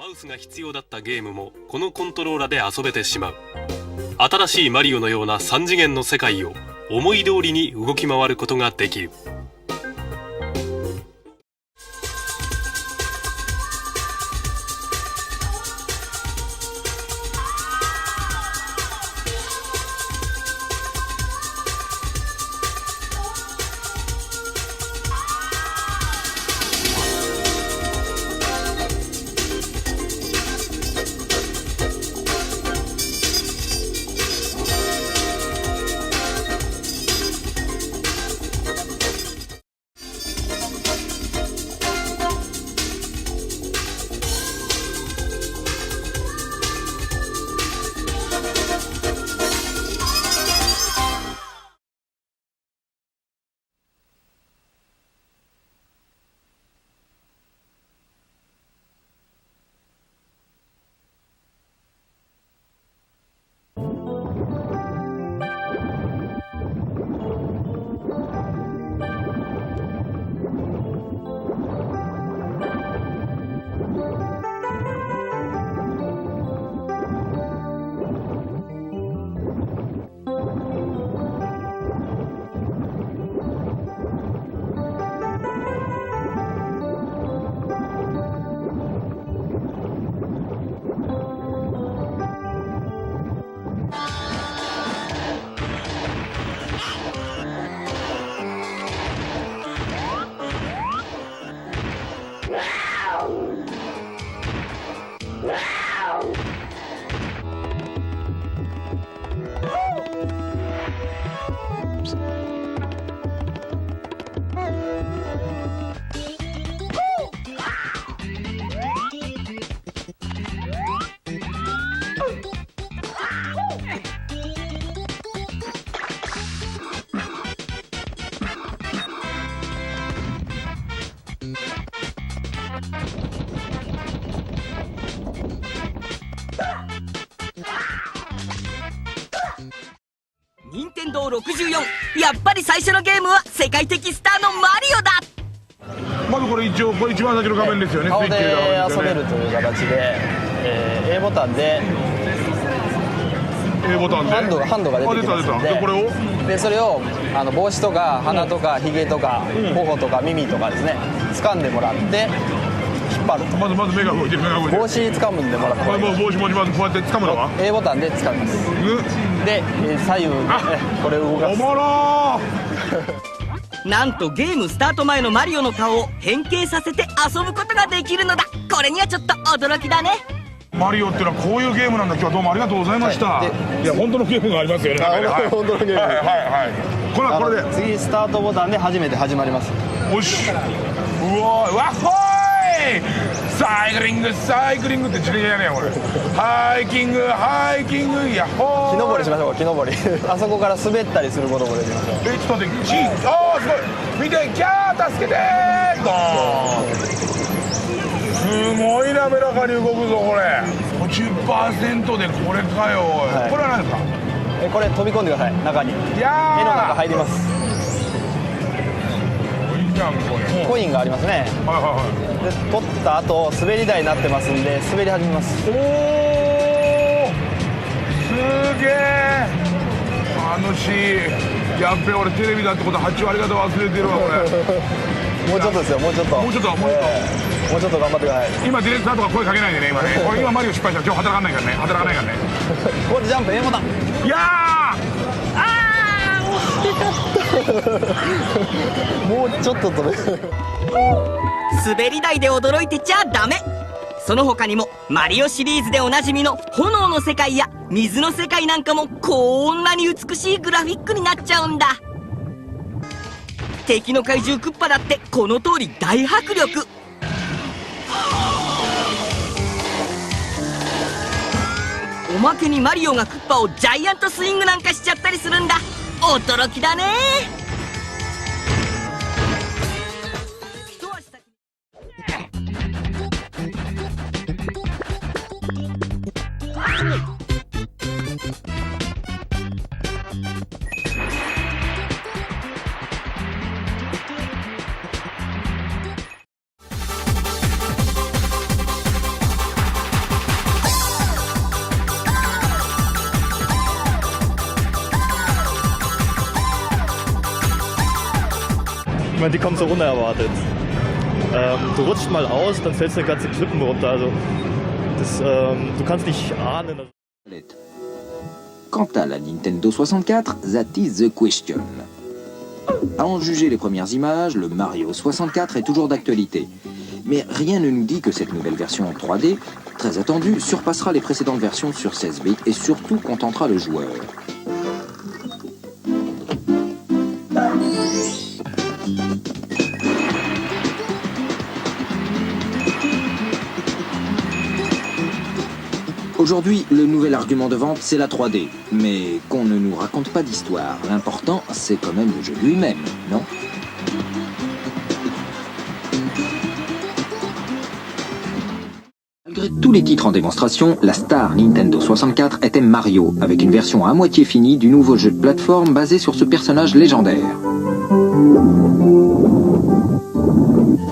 マウスが必要だったゲームもこのコントローラで遊べてしまう。新しいマリオのような3次元の世界を思い通りに動き回ることができる。任天堂64、やっぱり最初のゲームは世界的スターのマリオだ。まずこれ一応これ一番先の画面ですよね。顔でスイッチの画面ですよね。遊べるという形で、A ボタンで A ボタンでハンドが出てきますので、でこれをでそれを帽子とか鼻とかひげとか頬とか耳とかですね、掴んでもらって引っ張ると。まず目が動いてる、目が動いてる。帽子掴むんでもらって、これもう帽子もまずこうやって掴むのか。 A ボタンで掴みます。で左右これを動かす。おもろーなんとゲームスタート前のマリオの顔を変形させて遊ぶことができるのだ。これにはちょっと驚きだね。マリオってのはこういうゲームなんだ。今日はどうもありがとうございました。はい、いや本当のゲームがありますよね。本当のゲーム。はいはいはい。これはこれで次スタートボタンで初めて始まります。よし。うわーわっほーい。サイクリングって自転車やねんこれ。ハイキングヤッホー。木登りしましょうか。木登りあそこから滑ったりすることもできますよ。ちょっと待って、あーすごい見て、キャー助けてードーン。すごい滑らかに動くぞこれ。 50% でこれかよ、はい、これは何ですか。これ飛び込んでください。中に絵の中入ります。コインがありますね。で取った後滑り台になってますんで滑り始めます。おーすげえ楽しい。やっべ俺テレビだってこと8割方忘れてるわこれもうちょっとですよ。もうちょっと頑張ってください。今ディレクターとか声かけないでね今ねこれ今マリオ失敗したら今日働かないからねここでジャンプ A ボタン。いやもうちょっととね滑り台で驚いてちゃダメ。その他にもマリオシリーズでおなじみの炎の世界や水の世界なんかもこんなに美しいグラフィックになっちゃうんだ。敵の怪獣クッパだってこの通り大迫力。おまけにマリオがクッパをジャイアントスイングなんかしちゃったりするんだ。驚きだね。meine, die kommen so unerwartet. Du rutscht mal aus, dann fällst du den ganzen Klippen runter. Also du kannst nicht ahnen. Quant à la Nintendo 64, that is the question. À en juger les premières images, le Mario 64 est toujours d'actualité. Mais rien ne nous dit que cette nouvelle version en 3D, très attendue, surpassera les précédentes versions sur 16 bits et surtout contentera le joueur. Aujourd'hui, le nouvel argument de vente, c'est la 3D. Mais qu'on ne nous raconte pas d'histoire. L'important, c'est quand même le jeu lui-même, non ? Malgré tous les titres en démonstration, la star Nintendo 64 était Mario, avec une version à moitié finie du nouveau jeu de plateforme basé sur ce personnage légendaire.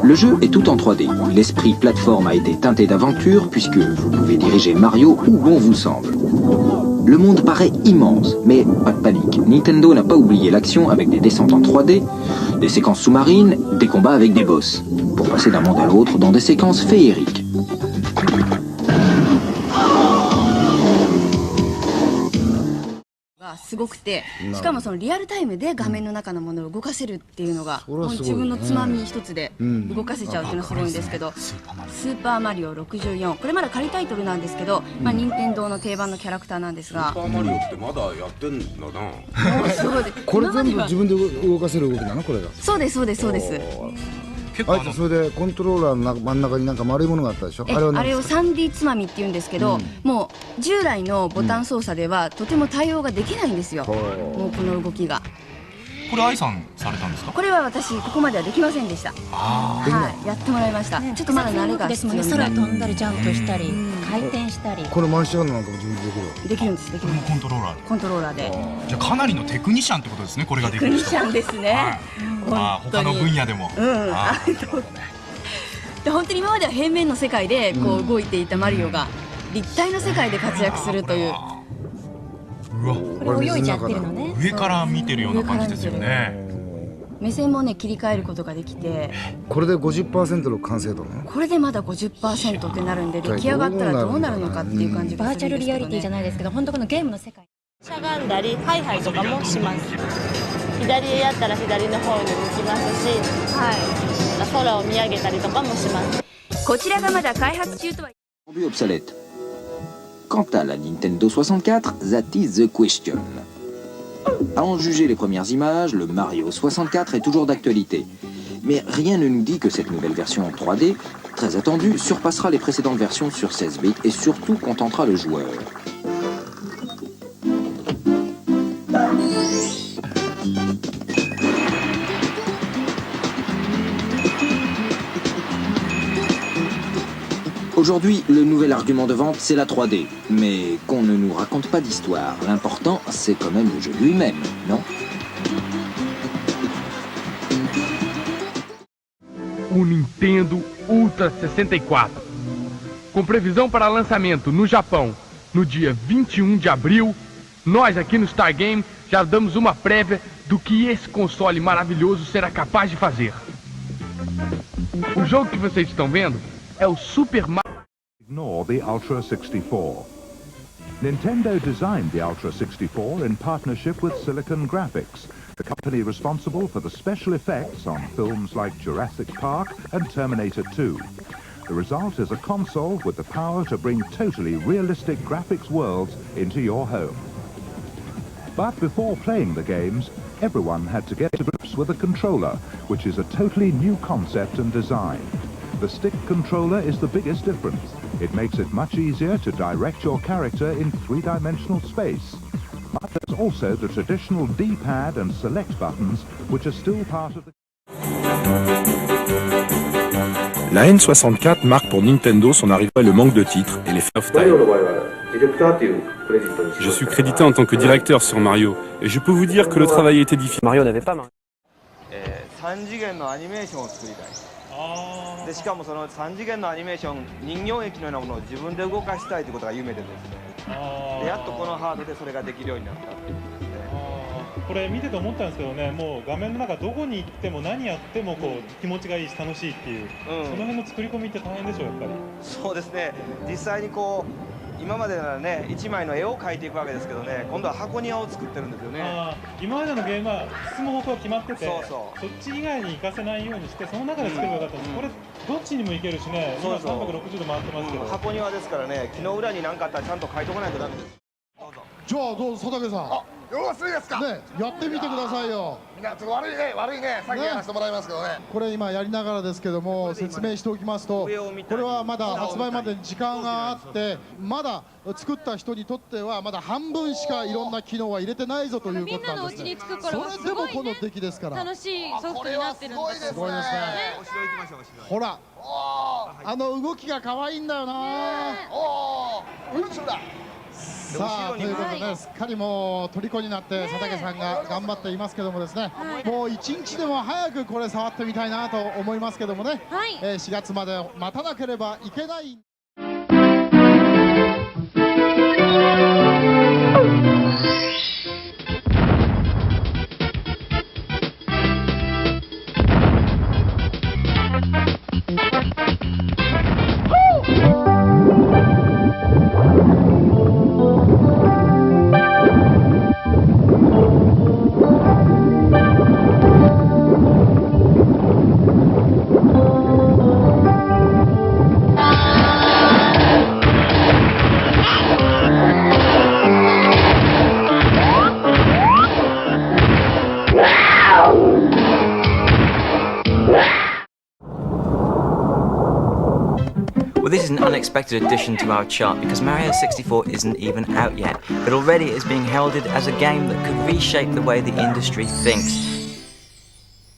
Le jeu est tout en 3D. L'esprit plateforme a été teinté d'aventure puisque vous pouvez diriger Mario où bon vous semble. Le monde paraît immense, mais pas de panique. Nintendo n'a pas oublié l'action avec des descentes en 3D, des séquences sous-marines, des combats avec des boss, pour passer d'un monde à l'autre dans des séquences féeriques.がすごくて、しかもそのリアルタイムで画面の中のものを動かせるっていうのが、もう自分のつまみ一つで動かせちゃうっていうのはすごいんですけど、スーパーマリオ64、これまだ仮タイトルなんですけど、任天堂の定番のキャラクターなんですが、スーパーマリオってまだやってんだな。すごい。これ全部自分で動かせる動きなのこれが？そうですそうですそうです。それでコントローラーの真ん中になんか丸いものがあったでしょ。あれを 3D つまみって言うんですけど、もう従来のボタン操作ではとても対応ができないんですよ、もうこの動きが。これ愛さんされたんですか？これは私ここまではできませんでした。はい、やってもらいました。ちょっとまだ慣れが必要みたい。空飛んだりジャンプしたり回転したり。これ回しちゃうのなんかも自分でできる？できるんです。できる。コントローラーで。コントローラーで。じゃあかなりのテクニシャンってことですね、これができる人。テクニシャンですね。他の分野でも。で本当に今までは平面の世界でこう動いていたマリオが立体の世界で活躍するという。うわ、これ泳いじゃってるのね。上から見てるような感じですよね。目線もね切り替えることができて、これで 50% の完成度なの？これでまだ 50% ってなるんで、出来上がったらどうなるのかっていう感じがバーチャルするんですけどね。リアリティじゃないですけど、本当このゲームの世界。しゃがんだりハイハイとかもします。左へやったら左の方に向きますし、はい、空を見上げたりとかもします。こちらがまだ開発中とは。Obsolète. Quant à la Nintendo 64, that is the question. À en juger les premières images, le Mario 64 est toujours d'actualité. Mais rien ne nous dit que cette nouvelle version en 3D, très attendue, surpassera les précédentes versions sur 16 bits et surtout contentera le joueur. Aujourd'hui, le nouvel argument de vente, c'est la 3D. Mais qu'on ne nous raconte pas d'histoire. L'important, c'est quand même le jeu lui-même, non ? O Nintendo Ultra 64. Com previsão para lançamento no Japão no dia 21 de abril, nós aqui no Star Game já damos uma prévia do que esse console maravilhoso será capaz de fazer. O jogo que vocês estão vendo é o Super Mario. Ignore the Ultra 64. Nintendo designed the Ultra 64 in partnership with Silicon Graphics, the company responsible for the special effects on films like Jurassic Park and Terminator 2. The result is a console with the power to bring totally realistic graphics worlds into your home. But before playing the games, everyone had to get to grips with a controller, which is a totally new concept and design. The stick controller is the biggest difference. It makes it much easier to direct your character in three-dimensional space. But there's also the traditional D-pad and select buttons, which are still part of the... La N64 marque pour Nintendo son arrivée et le manque de titres et l'effet off-time. Je suis crédité en tant que directeur sur Mario, et je peux vous dire que le travail a été difficile. Mario n'avait pas marqué. でしかもその3次元のアニメーション、人形劇のようなものを自分で動かしたいということが夢でですね、でやっとこのハードでそれができるようになったっていうことですね。これ見てて思ったんですけどね、もう画面の中どこに行っても何やってもこう気持ちがいいし楽しいっていう、その辺の作り込みって大変でしょうやっぱり。そうですね。実際にこう今までならね1枚の絵を描いていくわけですけどね、今度は箱庭を作ってるんですよね。今までのゲームは進む方向が決まってて、そっち以外に行かせないようにしてその中で作ればよかったんです。これどっちにも行けるしね、今360度回ってますけど、箱庭ですからね、木の裏に何かあったらちゃんと書いとかないとダメです。じゃあどうぞ佐竹さん。よろしいですか。ね、やってみてくださいよ。みんなちょっと悪いね、先やらせてもらいますけどね。これ今やりながらですけども、説明しておきますと、これはまだ発売までに時間があって、まだ作った人にとってはまだ半分しかいろんな機能は入れてないぞということなんですね。それでもこの出来ですから。楽しいソフトになってるんだ。すごいですね。ほら、動きが可愛いんだよな。さあということで、すっかりもう虜になって佐竹さんが頑張っていますけどもですね、もう一日でも早くこれ触ってみたいなと思いますけどもね、4月まで待たなければいけない。Well, this is an unexpected addition to our chart because Mario 64 isn't even out yet, but already it is being heralded as a game that could reshape the way the industry thinks.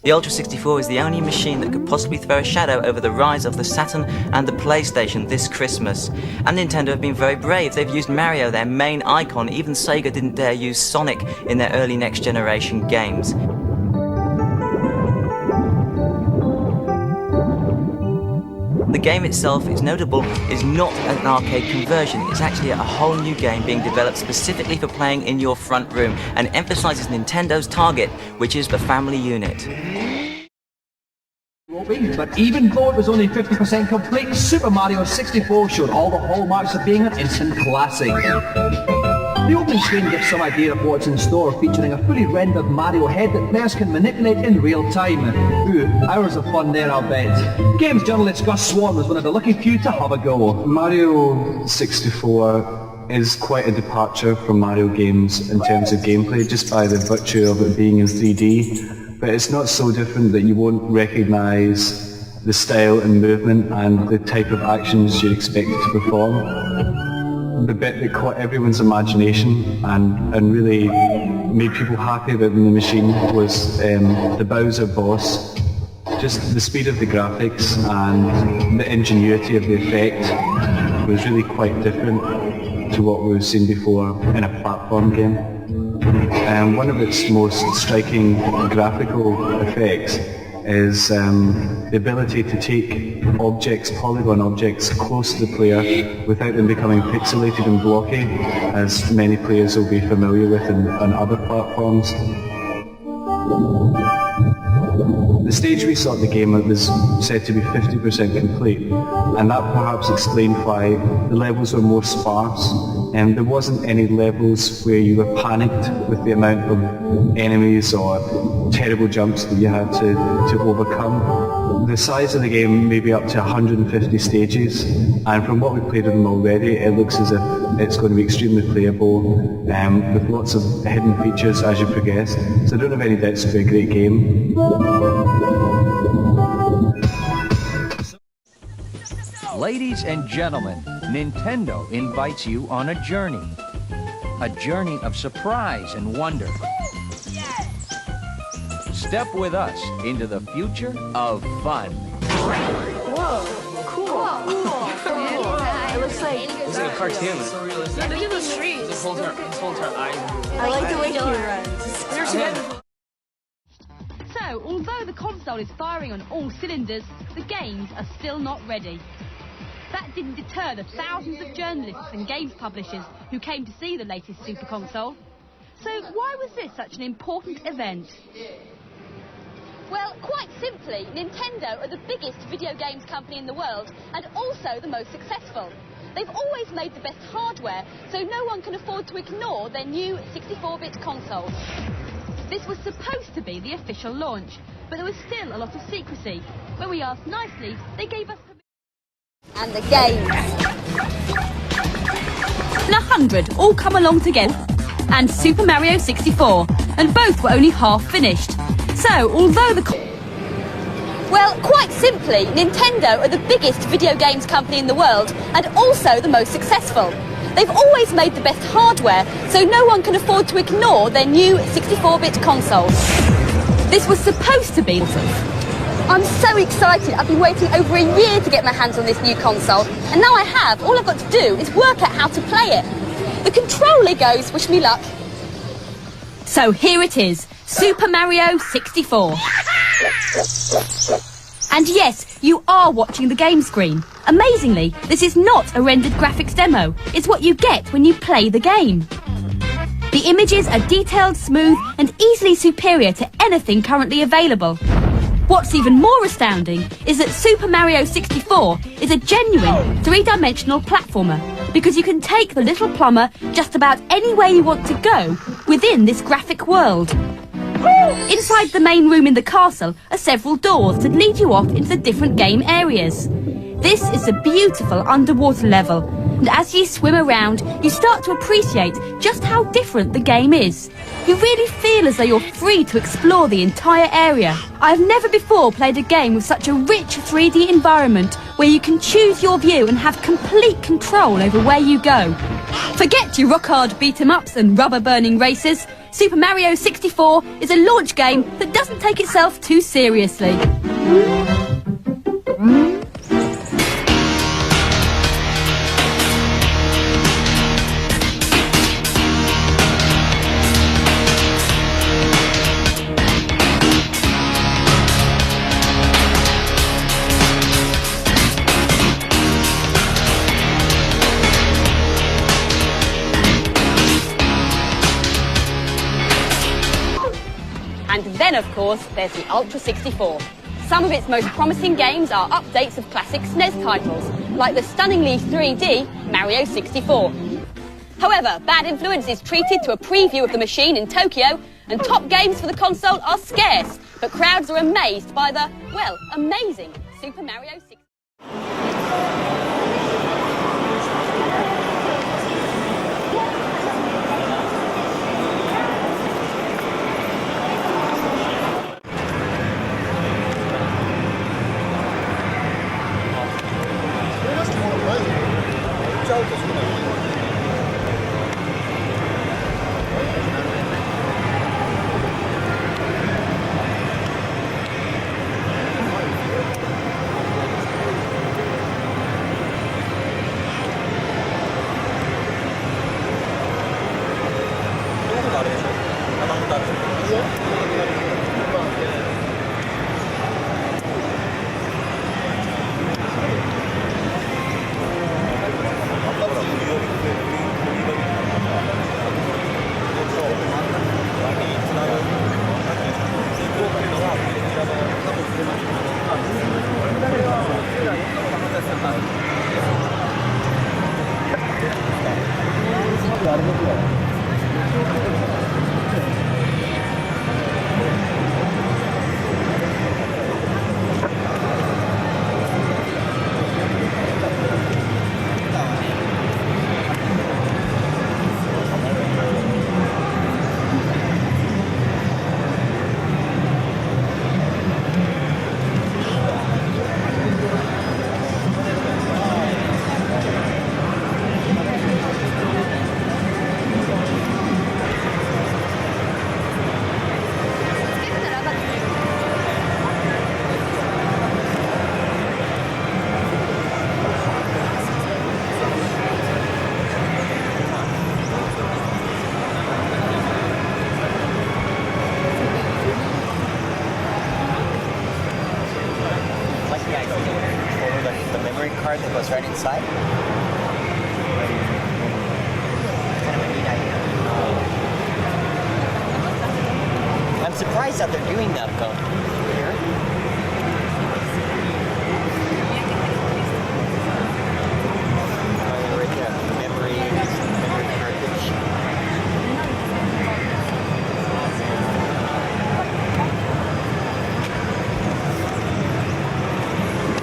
The Ultra 64 is the only machine that could possibly throw a shadow over the rise of the Saturn and the PlayStation this Christmas. And Nintendo have been very brave. They've used Mario, their main icon. Even Sega didn't dare use Sonic in their early next generation games. The game itself is notable, is not an arcade conversion. It's actually a whole new game being developed specifically for playing in your front room and emphasizes Nintendo's target, which is the family unit. But even though it was only 50% complete, Super Mario 64 showed all the hallmarks of being an instant classic. The opening screen gives some idea of what's in store, featuring a fully rendered Mario head that players can manipulate in real time. Ooh, hours of fun there, I'll bet. Games journalist Gus Swan was one of the lucky few to have a go. Mario 64 is quite a departure from Mario games in terms of gameplay, just by the virtue of it being in 3D. But it's not so different that you won't recognise the style and movement and the type of actions you'd expect it to perform. The bit that caught everyone's imagination and really made people happy about the machine was the Bowser boss. Just the speed of the graphics and the ingenuity of the effect was really quite different to what we've seen before in a platform game. And one of its most striking graphical effects is the ability to take objects, polygon objects, close to the player without them becoming pixelated and blocky, as many players will be familiar with on other platforms. The stage we saw at the game was said to be 50% complete, and that perhaps explained why the levels were more sparse, and there wasn't any levels where you were panicked with the amount of enemies or terrible jumps that you had to overcome. The size of the game may be up to 150 stages, and from what we've played of them already, it looks as if it's going to be extremely playable, with lots of hidden features as you progress, so I don't have any doubts it'll be a great game. Ladies and gentlemen, Nintendo invites you on a journey. A journey of surprise and wonder. Step with us into the future of fun. Whoa, cool. It looks like... It's like a cartoon. It's so realistic. Look at the trees. This whole entire eye. I like the way he runs. So, although the console is firing on all cylinders, the games are still not ready. That didn't deter the thousands of journalists and games publishers who came to see the latest Super Console. So why was this such an important event? Well, quite simply, Nintendo are the biggest video games company in the world and also the most successful. They've always made the best hardware, so no one can afford to ignore their new 64-bit consoles. This was supposed to be the official launch, but there was still a lot of secrecy. When we asked nicely, they gave us and the games. And 100 all come along together, and Super Mario 64, and both were only half finished. So, although Well, quite simply, Nintendo are the biggest video games company in the world and also the most successful. They've always made the best hardware, so no one can afford to ignore their new 64-bit consoles. This was supposed to be I'm so excited. I've been waiting over a year to get my hands on this new console, and now I have. All I've got to do is work out how to play it. The controller goes, wish me luck. So here it is, Super Mario 64. And yes, you are watching the game screen. Amazingly, this is not a rendered graphics demo. It's what you get when you play the game. The images are detailed, smooth, and easily superior to anything currently available. What's even more astounding is that Super Mario 64 is a genuine three-dimensional platformer, because you can take the little plumber just about anywhere you want to go within this graphic world. Inside the main room in the castle are several doors that lead you off into the different game areas. This is a beautiful underwater level, and as you swim around, you start to appreciate just how different the game is. You really feel as though you're free to explore the entire area. I've never before played a game with such a rich 3D environment where you can choose your view and have complete control over where you go. Forget your rock-hard beat-em-ups and rubber-burning races. Super Mario 64 is a launch game that doesn't take itself too seriously. And then, of course, there's the Ultra 64. Some of its most promising games are updates of classic SNES titles, like the stunningly 3D Mario 64. However, Bad Influence is treated to a preview of the machine in Tokyo, and top games for the console are scarce, but crowds are amazed by the, well, amazing Super Mario 64. card that goes right inside. Kind of a neat idea. surprised that they're doing that though. Right there, memory cartridge.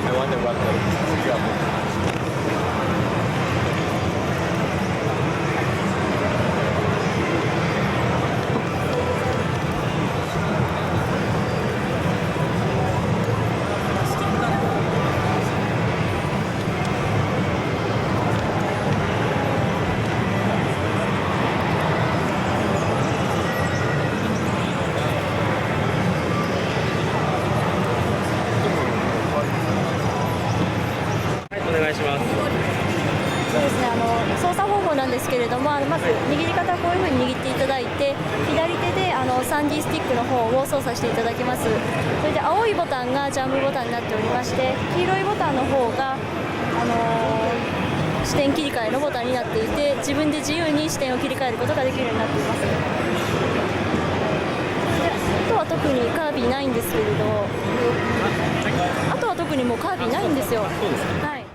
I wonder what the trouble is.そうですね、操作方法なんですけれども、まず握り方はこういうふうに握っていただいて、左手で3D スティックの方を操作していただきます。それで青いボタンがジャンプボタンになっておりまして、黄色いボタンの方が、視点切り替えのボタンになっていて、自分で自由に視点を切り替えることができるようになっています。であとは特にカービィないんですけれど、あとは特にもうカービィないんですよ。はい。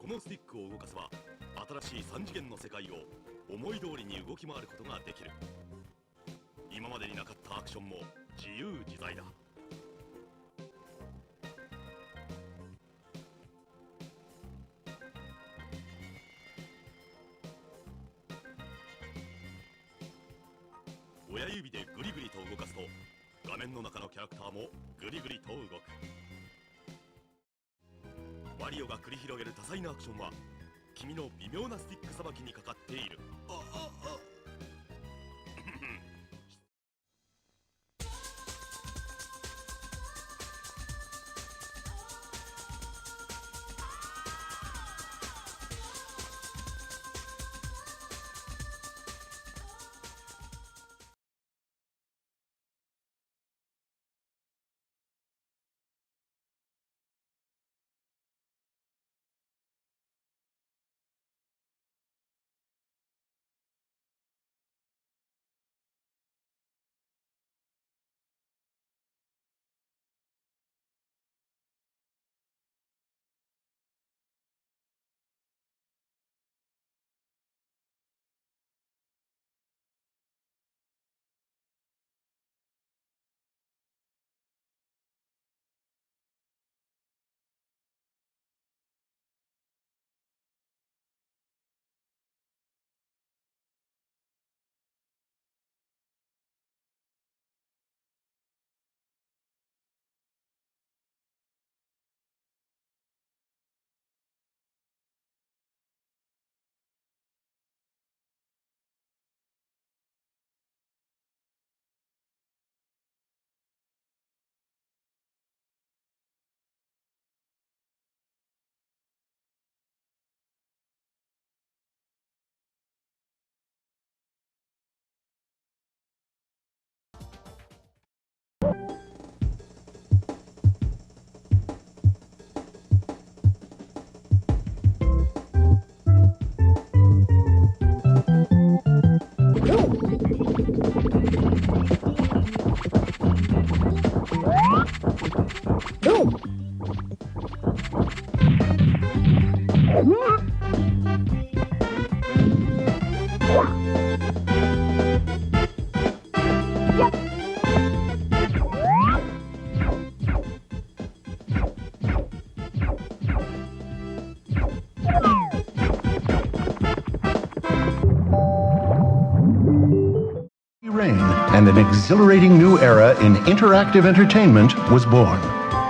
このスティックを動かせば新しい3次元の世界を思い通りに動き回ることができる。今までになかったアクションも自由自在だ。親指でグリグリと動かすと画面の中のキャラクターもグリグリと動く。マリオが繰り広げる多彩なアクションは君の微妙なスティックさばきにかかっている。And an exhilarating new era in interactive entertainment was born.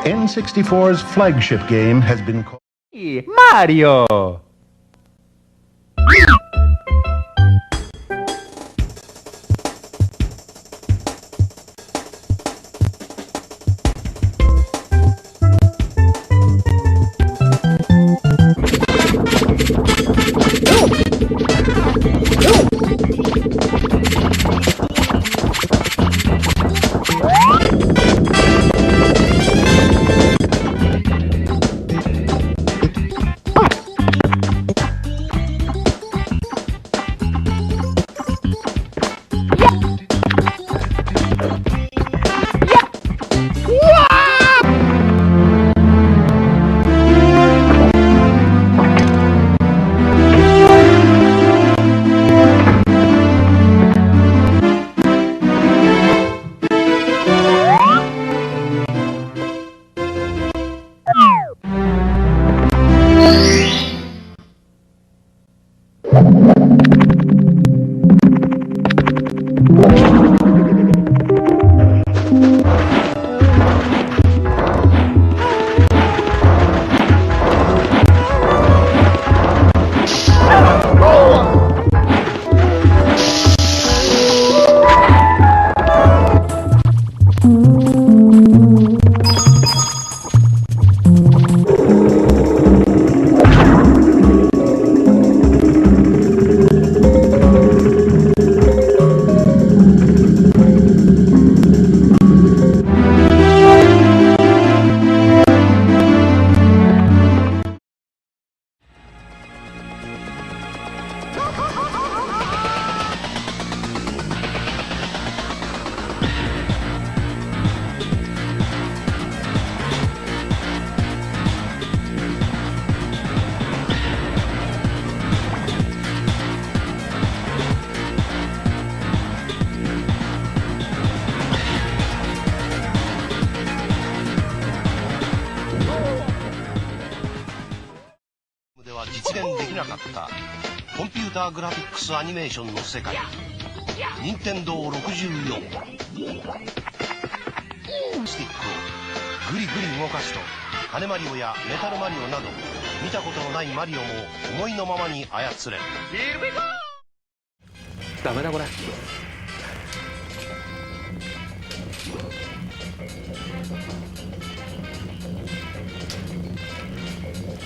N64's flagship game has been called Mario! は実現できなかったコンピューターグラフィックスアニメーションの世界、任天堂64。スティックをグリグリ動かすと羽マリオやメタルマリオなど見たことのないマリオも思いのままに操れる。ダメだこれ。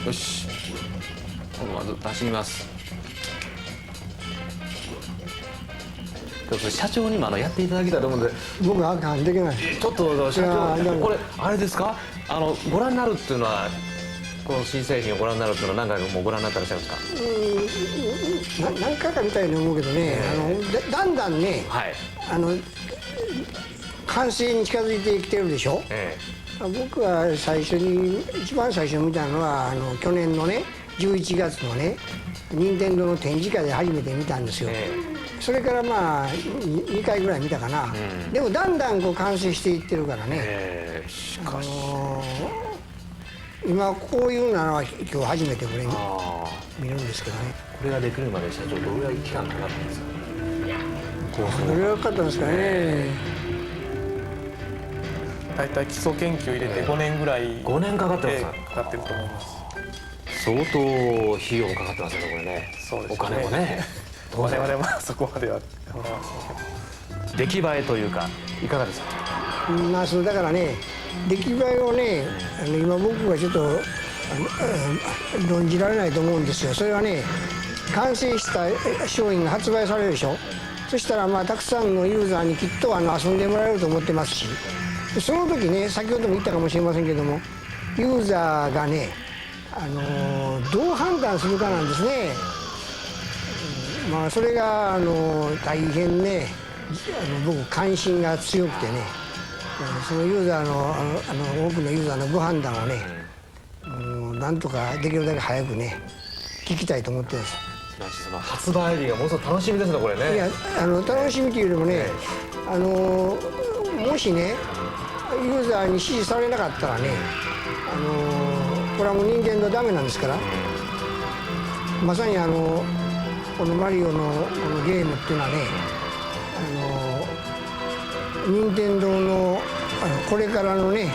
よし、まず出します。社長にもやっていただきたいと思うんで。僕はできない。ちょっと社長、これあれですか、ご覧になるっていうのは、この新製品をご覧になるっていうのは何回もご覧になったらっしゃるんですか？何回か見たように思うけどね、だんだんね、完成に近づいてきてるでしょ。僕は一番最初に見たのは去年のね11月のね任天堂の展示会で初めて見たんですよ。それからまあ2回ぐらい見たかな。でもだんだんこう完成していってるからね。しかし今こういうのは今日初めてこれ見るんですけどね。これができるまで社長どれぐらい期間かかったんですか？どれぐらいかかったんですかね。大体基礎研究入れて5年ぐらい5年かかってますか？かかってると思います。相当費用もかかってますよねこれね。そうですね。お金もね。我々はそこまでは。出来栄えというかいかがですか？まあそうだからね、出来栄えをね今僕はちょっと論じられないと思うんですよ。それはね、完成した商品が発売されるでしょ。そしたらまあたくさんのユーザーにきっと遊んでもらえると思ってますし、その時ね、先ほども言ったかもしれませんけども、ユーザーがねどう判断するかなんですね。まあそれが大変ね僕関心が強くてね、そのユーザーの多くのユーザーのご判断をねなんとかできるだけ早くね聞きたいと思ってるんです。発売日がものすごく楽しみですねこれね。いや楽しみというよりもね、もしねユーザーに支持されなかったらねこれはもう任天堂ダメなんですから、まさにこのマリオのこのゲームっていうのはね任天堂のこれからのね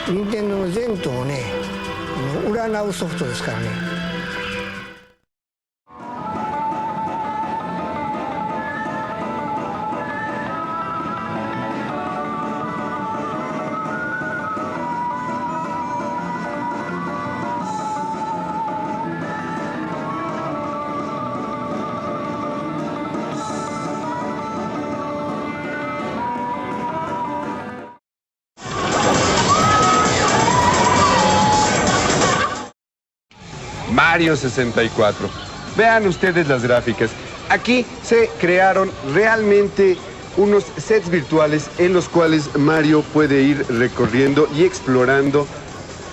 任天堂の前途をね占うソフトですからね。Mario 64. Vean ustedes las gráficas. Aquí se crearon realmente unos sets virtuales en los cuales Mario puede ir recorriendo y explorando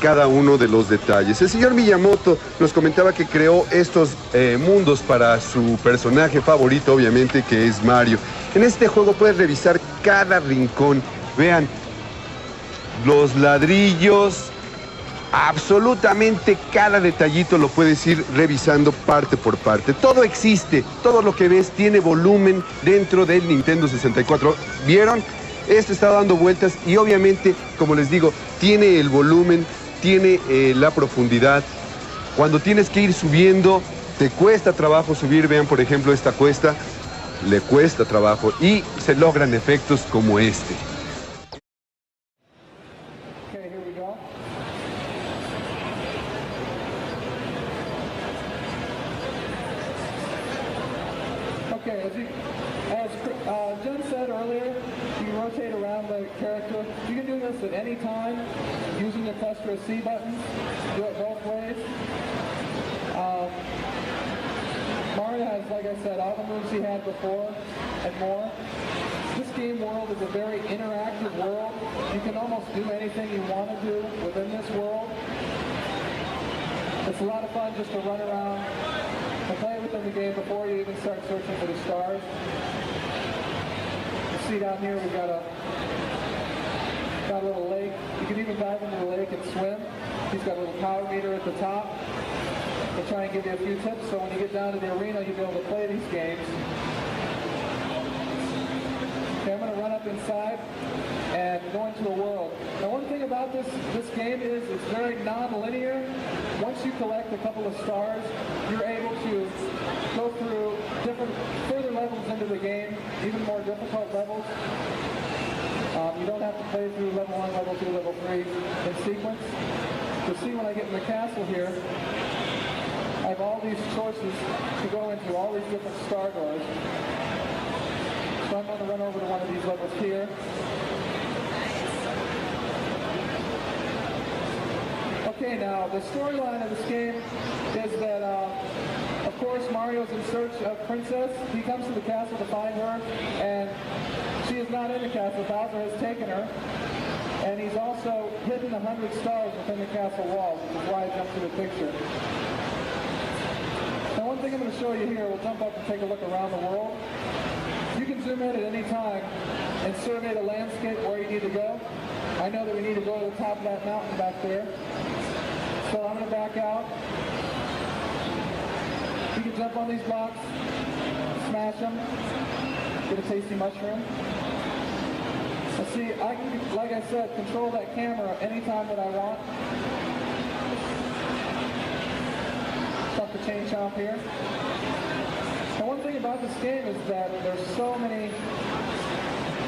cada uno de los detalles. El señor Miyamoto nos comentaba que creó estos mundos para su personaje favorito, obviamente, que es Mario. En este juego puedes revisar cada rincón. Vean los ladrillos. Absolutamente cada detallito lo puedes ir revisando parte por parte. Todo existe, todo lo que ves tiene volumen dentro del Nintendo 64. ¿Vieron? Esto está dando vueltas y obviamente, como les digo, tiene el volumen, tiene la profundidad. Cuando tienes que ir subiendo, te cuesta trabajo subir. Vean, por ejemplo, esta cuesta, le cuesta trabajo y se logran efectos como este. As Jen said earlier, you can rotate around the character. You can do this at any time using the cluster of C buttons. Do it both ways. Mario has, like I said, all the moves he had before and more. This game world is a very interactive world. You can almost do anything you want to do within this world. It's a lot of fun just to run around and play within the game before you even start searching for the stars. You see down here we've got a little lake. You can even dive into the lake and swim. He's got a little power meter at the top to try and give you a few tips, so when you get down to the arena, you'll be able to play these games. Okay, I'm going to run up inside and go into a world. Now, one thing about this game is it's very non-linear. Once you collect a couple of stars, you're able to go through different further levels into the game, even more difficult levels. You don't have to play through level 1, level 2, level 3 in sequence. You'll see when I get in the castle here, I have all these choices to go into, all these different star doors. So I'm going to run over to one of these levels here. Okay, now the storyline of this game is that, of course, Mario's in search of Princess. He comes to the castle to find her, and she is not in the castle. Bowser has taken her, and he's also hidden 100 stars within the castle walls, which is why I jumped to the picture. Now, one thing I'm going to show you here, we'll jump up and take a look around the world. You can zoom in at any time and survey the landscape where you need to go. I know that we need to go to the top of that mountain back there. So I'm going to back out. You can jump on these blocks, smash them, get a tasty mushroom. Let's see, I can, like I said, control that camera anytime that I want. Stop the chain chomp here. And one thing about this game is that there's so many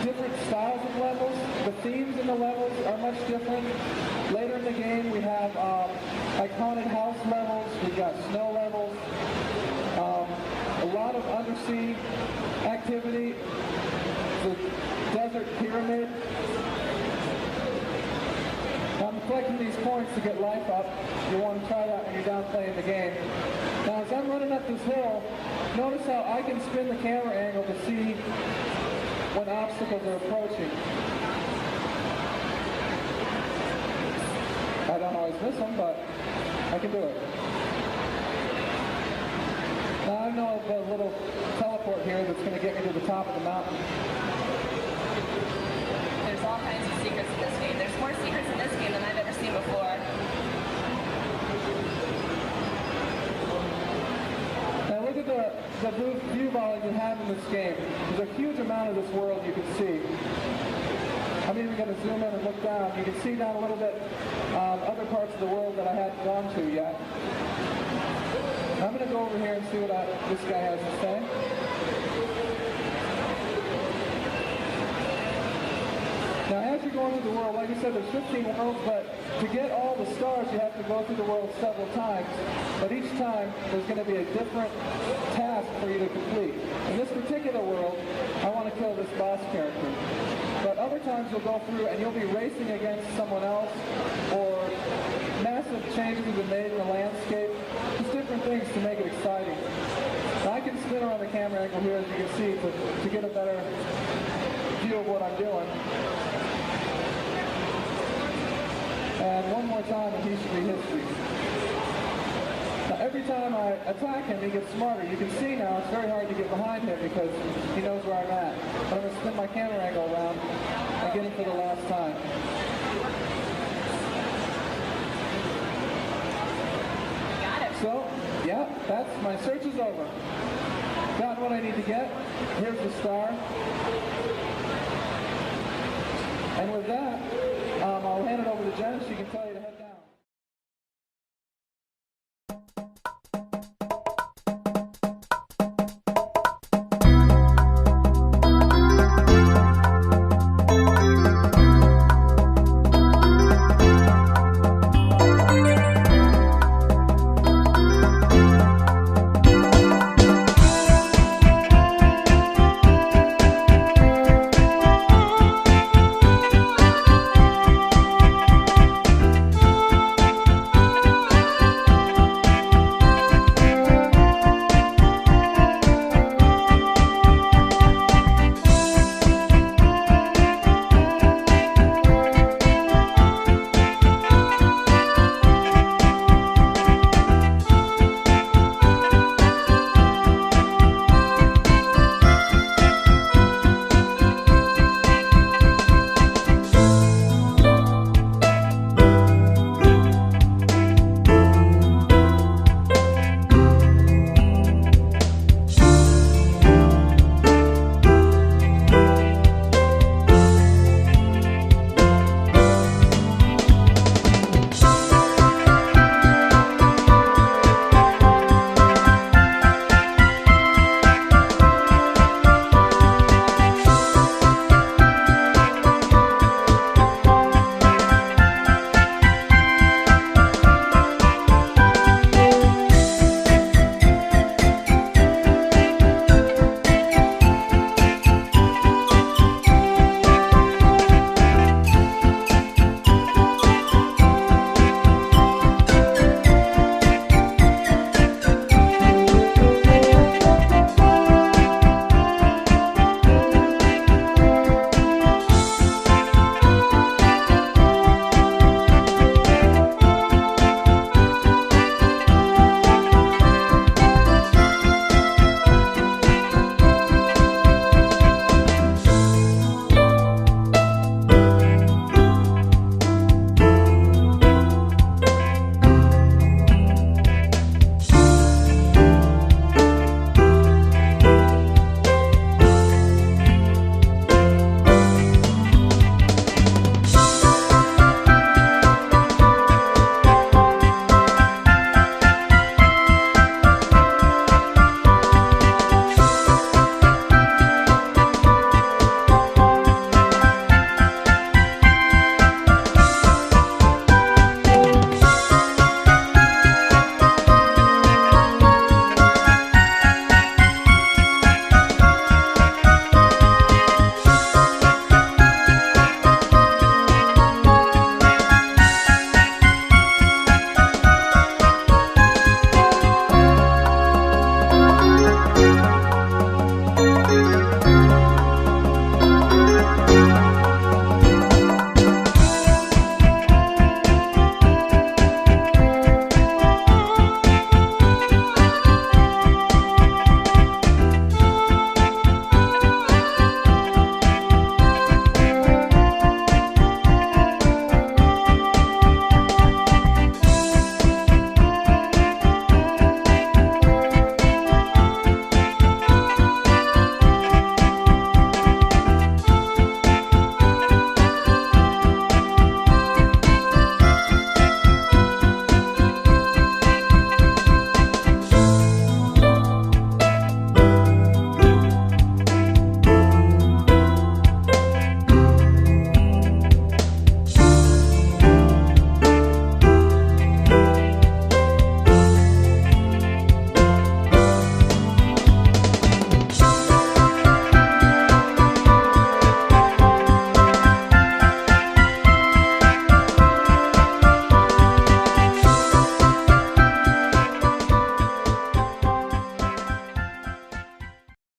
different styles of levels. The themes in the levels are much different. Later in the game we have like haunted house levels, we've got snow levels, a lot of undersea activity, the desert pyramid. I'm collecting these points to get life up. You want to try that when you're down playing the game. Now as I'm running up this hill, notice how I can spin the camera angle to see when obstacles are approaching. I don't always miss them, but I can do it. Now I know of a little teleport here that's going to get me to the top of the mountain. There's all kinds of secrets in this game. There's more secrets in this game than I've ever seen before. Now look at the view volume you have in this game. There's a huge amount of this world you can see. I'm even going to zoom in and look down. You can see down a little bit other parts of the world that I hadn't gone to yet. I'm going to go over here and see what this guy has to say. Now, as you're going through the world, like I said, there's 15 worlds, but to get all the stars, you have to go through the world several times. But each time, there's going to be a different task for you to complete. In this particular world, I want to kill this boss character. But other times, you'll go through and you'll be racing against someone else, or massive changes have been made in the landscape. Just different things to make it exciting. Now, I can spin around the camera angle here, as you can see, to get a better view of what I'm doing. And one more time and he should be history. Now every time I attack him, he gets smarter. You can see now it's very hard to get behind him because he knows where I'm at. But I'm going to spin my camera angle around and get him for the last time. Got it. So, yeah, that's my search is over. Got what I need to get. Here's the star. And with that, I'll hand it over to Jen. She can tell you to head down.